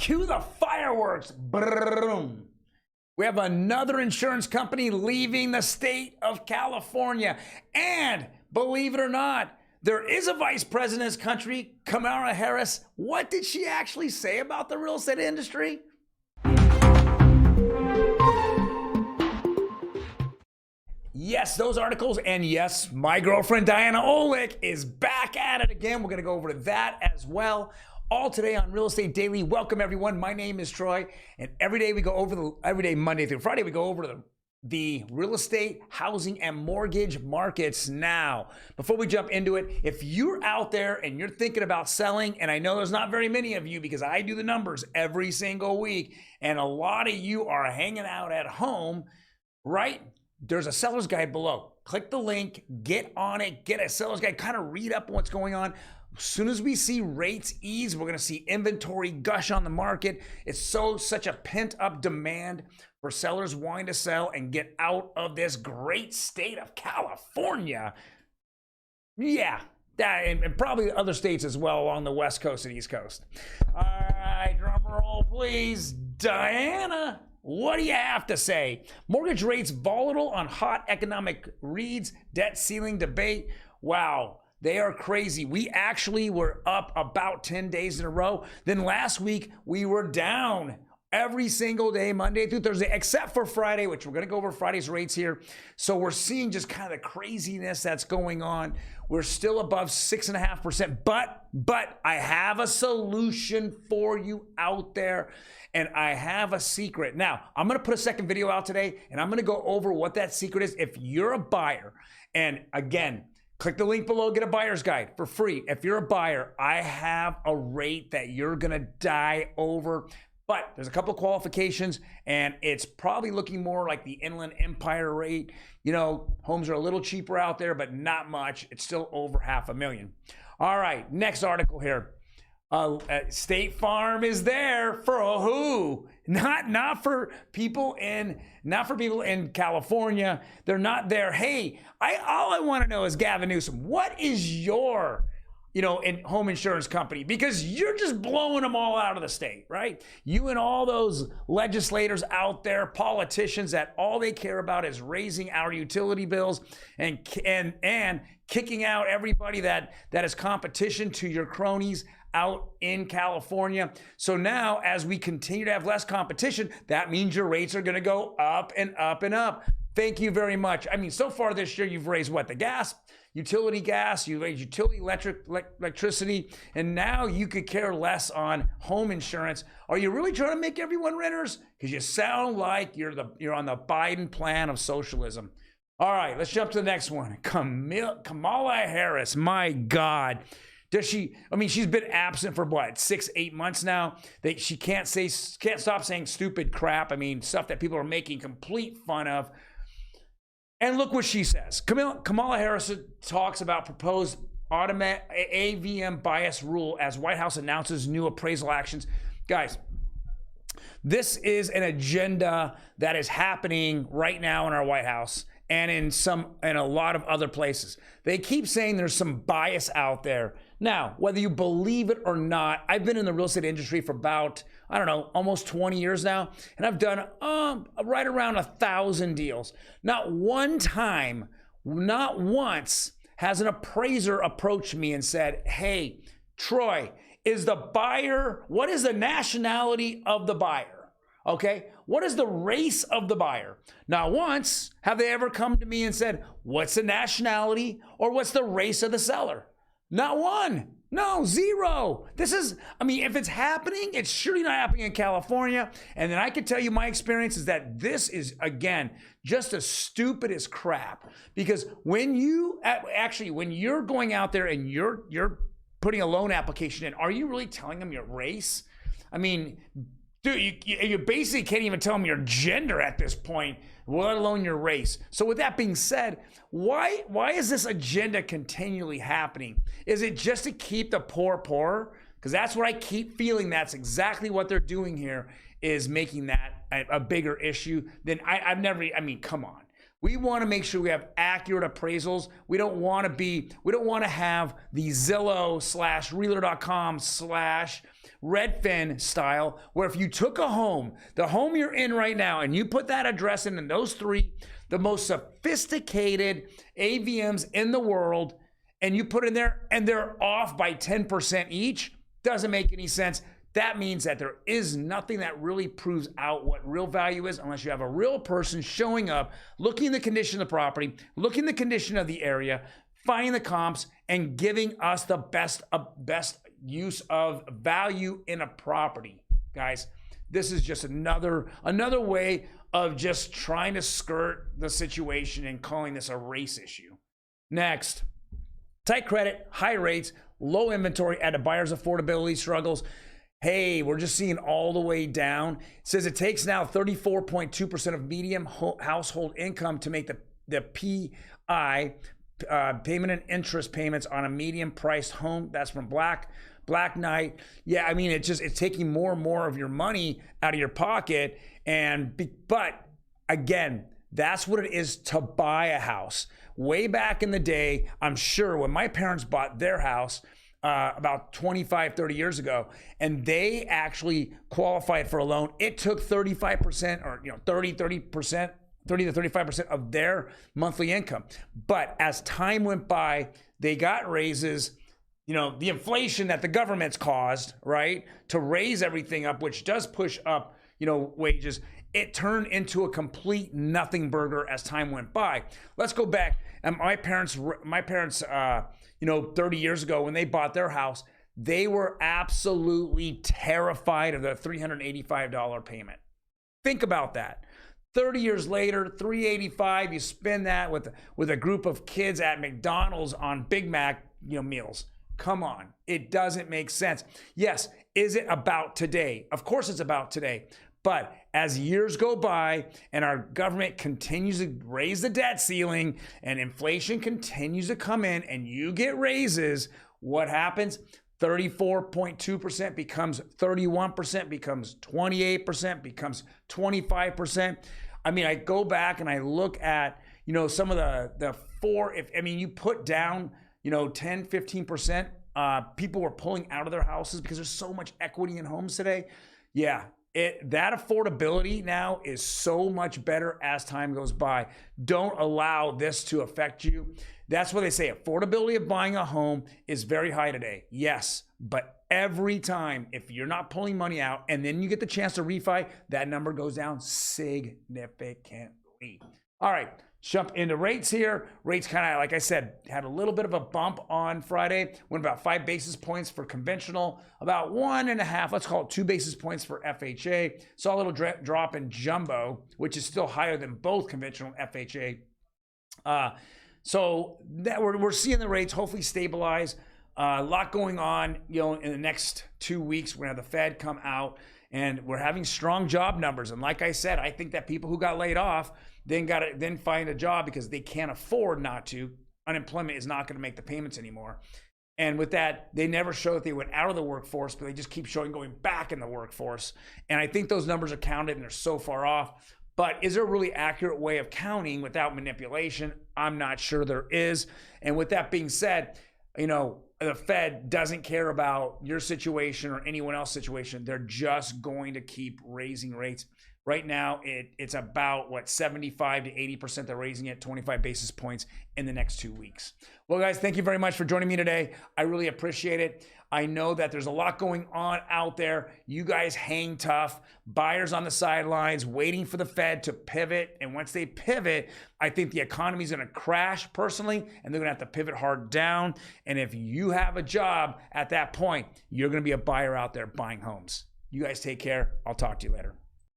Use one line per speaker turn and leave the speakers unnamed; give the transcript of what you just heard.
Cue the fireworks. Boom. We have another insurance company leaving the state of California. And believe it or not, there is a vice president in this country, Kamala Harris. What did she actually say about the real estate industry? Yes, those articles, and yes, my girlfriend Diana Olick is back at it again. We're going to go over that as well. All today on Real Estate Daily. Welcome everyone. My name is Troy, and every day we go over every day Monday through Friday we go over the real estate, housing, and mortgage markets. Now, before we jump into it, if you're out there and you're thinking about selling, and I know there's not very many of you because I do the numbers every single week, and a lot of you are hanging out at home, right? There's a seller's guide below. Click the link, get on it, get a seller's guide, kind of read up on what's going on. As soon as we see rates ease, we're going to see inventory gush on the market. It's such a pent-up demand for sellers wanting to sell and get out of this great state of California. Yeah, that and probably other states as well along the West Coast and East Coast. All right, drum roll, please. Diana, what do you have to say? Mortgage rates volatile on hot economic reads, debt ceiling debate. Wow. They are crazy. We actually were up about 10 days in a row. Then last week, we were down every single day, Monday through Thursday, except for Friday, which we're going to go over Friday's rates here. So we're seeing just kind of the craziness that's going on. We're still above 6.5%, but I have a solution for you out there, and I have a secret. Now, I'm going to put a second video out today, and I'm going to go over what that secret is. If you're a buyer, and again, click the link below, get a buyer's guide for free. If you're a buyer, I have a rate that you're gonna die over, but there's a couple of qualifications, and it's probably looking more like the Inland Empire rate. You know, homes are a little cheaper out there, but not much. It's still over $500,000. All right, next article here. State Farm is there for who? Not for people in California. They're not there. Hey, all I want to know is, Gavin Newsom, what is your home insurance company? Because you're just blowing them all out of the state, right? You and all those legislators out there, politicians that all they care about is raising our utility bills and kicking out everybody that is competition to your cronies out in California. So now, as we continue to have less competition, that means your rates are going to go up and up and up. Thank you very much. I mean, so far this year, you've raised what? The gas, utility gas, you raised utility electricity, and now you could care less on home insurance. Are you really trying to make everyone renters? Because you sound like you're on the Biden plan of socialism. All right, let's jump to the next one. Kamala Harris, my God. She's been absent for what, 6-8 months now? She can't stop saying stupid crap. I mean, stuff that people are making complete fun of. And look what she says. Kamala Harris talks about proposed AVM bias rule as White House announces new appraisal actions. Guys, this is an agenda that is happening right now in our White House and in a lot of other places. They keep saying there's some bias out there. Now, whether you believe it or not, I've been in the real estate industry for about, almost 20 years now, and I've done right around 1,000 deals. Not one time, not once has an appraiser approached me and said, hey, Troy, what is the nationality of the buyer? Okay, what is the race of the buyer? Not once have they ever come to me and said, what's the nationality or what's the race of the seller? Not one. No, zero. If it's happening, it's surely not happening in California. And then I can tell you my experience is that this is, again, just as stupid as crap. Because when you're going out there and you're putting a loan application in, are you really telling them your race? I mean, dude, you basically can't even tell them your gender at this point, let alone your race. So with that being said, why is this agenda continually happening? Is it just to keep the poor poorer? Because that's what I keep feeling. That's exactly what they're doing here, is making that a bigger issue than I've never, come on. We want to make sure we have accurate appraisals. We don't want to have the Zillow/Realtor.com/Redfin style, where if you took a home, the home you're in right now, and you put that address in, and those three, the most sophisticated AVMs in the world, and you put in there and they're off by 10% each, doesn't make any sense. That means that there is nothing that really proves out what real value is unless you have a real person showing up, looking at the condition of the property, looking at the condition of the area, finding the comps, and giving us the best use of value in a property. Guys, this is just another way of just trying to skirt the situation and calling this a race issue. Next, tight credit, high rates, low inventory add to buyers' affordability struggles. Hey, we're just seeing all the way down. It says it takes now 34.2% of median household income to make the PI, payment and interest payments on a median priced home. That's from Black Knight. Yeah, I mean, it's taking more and more of your money out of your pocket. But again, that's what it is to buy a house. Way back in the day, I'm sure when my parents bought their house, about 25, 30 years ago, and they actually qualified for a loan. It took 35% or 30 to 35% of their monthly income. But as time went by, they got raises, the inflation that the government's caused, right, to raise everything up, which does push up, wages. It turned into a complete nothing burger as time went by. Let's go back. And my parents, 30 years ago when they bought their house, they were absolutely terrified of the $385 payment. Think about that. 30 years later, $385, you spend that with a group of kids at McDonald's on Big Mac, meals. Come on, it doesn't make sense. Yes, is it about today? Of course it's about today. But as years go by and our government continues to raise the debt ceiling and inflation continues to come in and you get raises, what happens? 34.2% becomes 31%, becomes 28%, becomes 25%. I mean, I go back and I look at, some of the you put down, 10, 15%, people were pulling out of their houses because there's so much equity in homes today. Yeah. That affordability now is so much better as time goes by. Don't allow this to affect you. That's what they say. Affordability of buying a home is very high today. Yes, but every time, if you're not pulling money out and then you get the chance to refi, that number goes down significantly. All right, jump into rates here. Rates kind of, like I said, had a little bit of a bump on Friday. Went about 5 basis points for conventional, about 1.5, let's call it 2 basis points for FHA. Saw a little drop in jumbo, which is still higher than both conventional and FHA. So that we're seeing the rates hopefully stabilize. A lot going on, in the next 2 weeks. We're gonna have the Fed come out, and we're having strong job numbers. And like I said, I think that people who got laid off then find a job because they can't afford not to. Unemployment is not going to make the payments anymore. And with that, they never show that they went out of the workforce, but they just keep showing going back in the workforce. And I think those numbers are counted and they're so far off. But is there a really accurate way of counting without manipulation? I'm not sure there is. And with that being said, the Fed doesn't care about your situation or anyone else's situation. They're just going to keep raising rates. Right now, it's about 75 to 80%. They're raising it 25 basis points in the next 2 weeks. Well, guys, thank you very much for joining me today. I really appreciate it. I know that there's a lot going on out there. You guys hang tough. Buyers on the sidelines waiting for the Fed to pivot. And once they pivot, I think the economy is going to crash personally, and they're going to have to pivot hard down. And if you have a job at that point, you're going to be a buyer out there buying homes. You guys take care. I'll talk to you later.